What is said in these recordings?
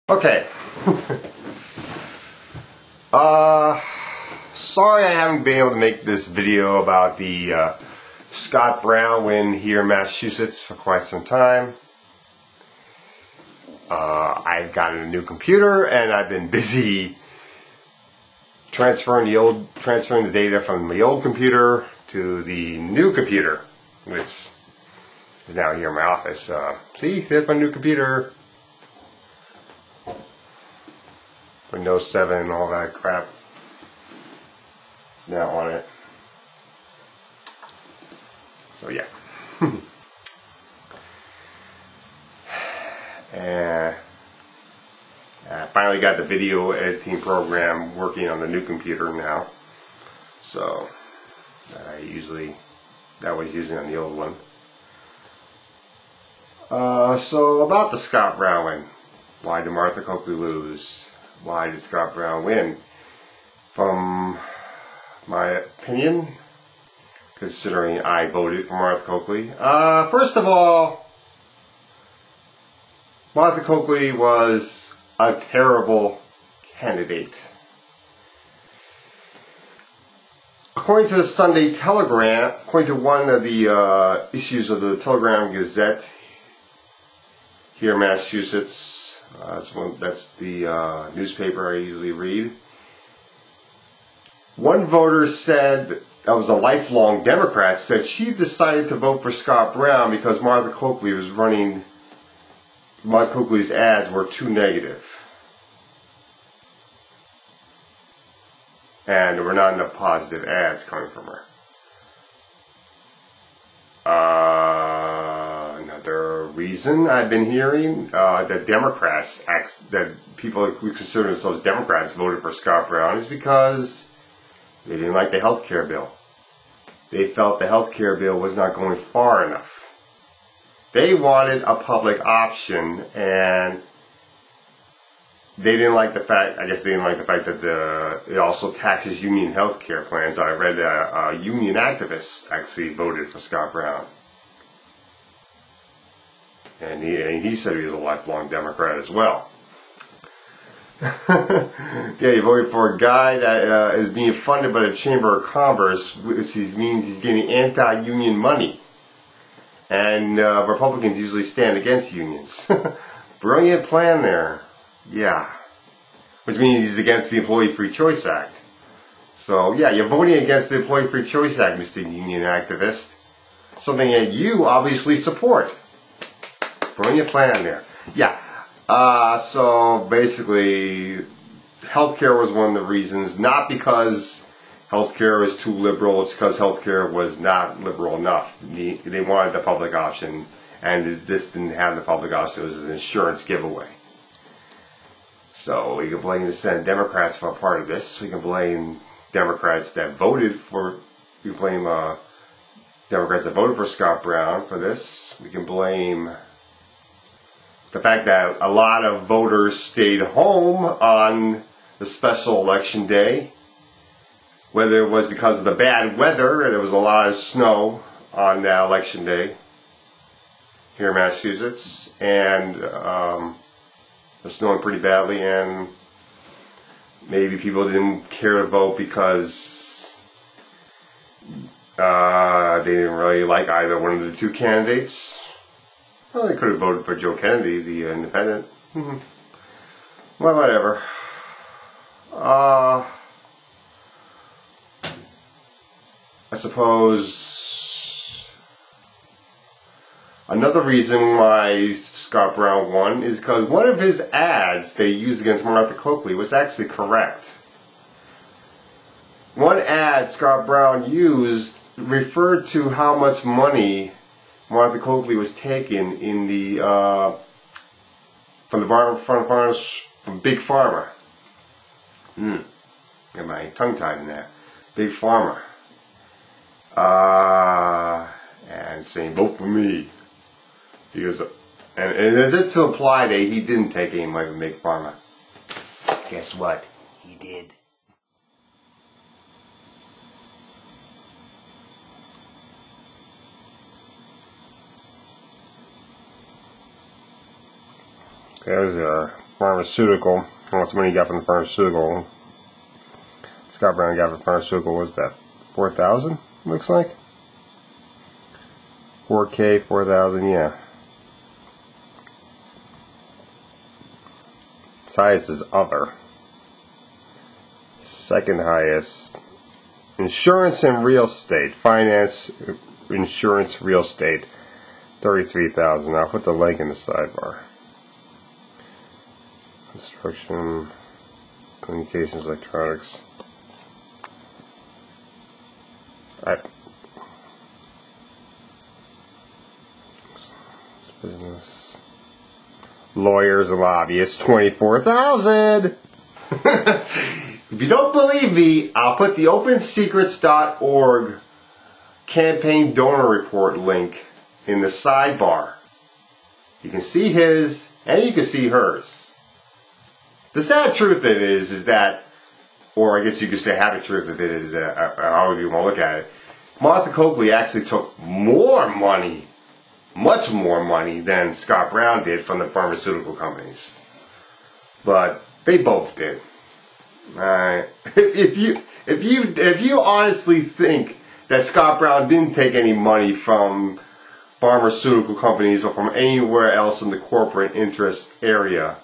Okay. Sorry I haven't been able to make this video about the Scott Brown win here in Massachusetts for quite some time. I've gotten a new computer and I've been busy transferring the data from the old computer to the new computer, which is now here in my office. See, there's my new computer. Windows 7 and all that crap. It's now on it. So yeah. And I finally got the video editing program working on the new computer now. So that was using on the old one. So about the Scott Brown win. Why did Martha Coakley lose? Why did Scott Brown win? From my opinion, considering I voted for Martha Coakley. First of all, Martha Coakley was a terrible candidate. According to the Sunday Telegram, according to one of the issues of the Telegram Gazette here in Massachusetts, that's the newspaper I usually read. One voter said, that was a lifelong Democrat, said she decided to vote for Scott Brown because Martha Coakley's ads were too negative. And there were not enough positive ads coming from her. Another reason I've been hearing that Democrats, that people who consider themselves Democrats voted for Scott Brown is because they didn't like the health care bill. They felt the health care bill was not going far enough. They wanted a public option, and they didn't like the fact, that it also taxes union health care plans. I read a union activist actually voted for Scott Brown. And he said he was a lifelong Democrat as well. Yeah, he voted for a guy that is being funded by the Chamber of Commerce, which means he's getting anti-union money. And Republicans usually stand against unions. Brilliant plan there. Yeah. Which means he's against the Employee Free Choice Act. So, yeah, you're voting against the Employee Free Choice Act, Mr. Union Activist. Something that you obviously support. Brilliant plan there. Yeah. So, basically, healthcare was one of the reasons. Not because healthcare is too liberal, it's because healthcare was not liberal enough. They wanted the public option, and this didn't have the public option. It was an insurance giveaway. So we can blame the Senate Democrats for a part of this. We can blame Democrats that voted for. We can blame Democrats that voted for Scott Brown for this. We can blame the fact that a lot of voters stayed home on the special election day. Whether it was because of the bad weather, and there was a lot of snow on that election day here in Massachusetts, and it was snowing pretty badly, and maybe people didn't care to vote because they didn't really like either one of the two candidates. Well, they could have voted for Joe Kennedy, the independent. Well, whatever. I suppose another reason why Scott Brown won is because one of his ads that he used against Martha Coakley was actually correct. One ad Scott Brown used referred to how much money Martha Coakley was taking in the from Big Pharma. Got my tongue tied in there. Big Pharma. And saying, vote for me. Because, and is it to imply that he didn't take any money from Big Pharma? Guess what? He did. There's pharmaceutical. How much money he got from the pharmaceutical? Scott Brown got from the pharmaceutical. What's that? 4,000? Looks like 4K, 4,000. Yeah. His highest is other. Second highest, insurance and real estate, finance, insurance, real estate, 33,000. I'll put the link in the sidebar. Construction, communications, electronics. Business, lawyers, lobbyists, 24,000. If you don't believe me, I'll put the OpenSecrets.org campaign donor report link in the sidebar. You can see his and you can see hers. The sad truth of it is that, or I guess you could say happy truth of it is, however you want to look at it, Martha Coakley actually took more money, much more money than Scott Brown did from the pharmaceutical companies. But they both did. If you honestly think that Scott Brown didn't take any money from pharmaceutical companies or from anywhere else in the corporate interest area,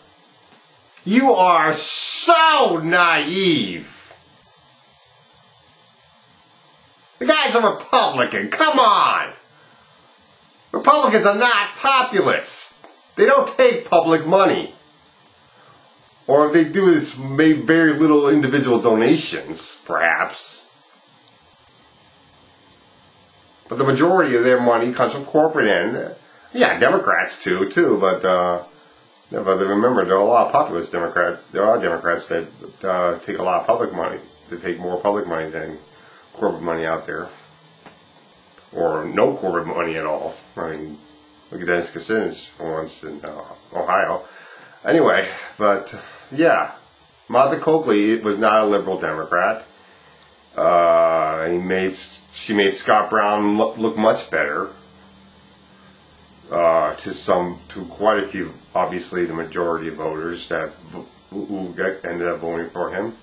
you are so naive. The guy's a Republican. Come on. Republicans are not populists. They don't take public money. Or if they do, it's made very little individual donations, perhaps. But the majority of their money comes from corporate end. Yeah, Democrats too, but remember, there are a lot of populist Democrats. There are Democrats that take a lot of public money. They take more public money than corporate money out there. Or no corporate money at all. I mean, look at Dennis Kucinich for once in Ohio. Anyway, but yeah, Martha Coakley was not a liberal Democrat. She made Scott Brown look much better. To quite a few, obviously the majority of voters who ended up voting for him.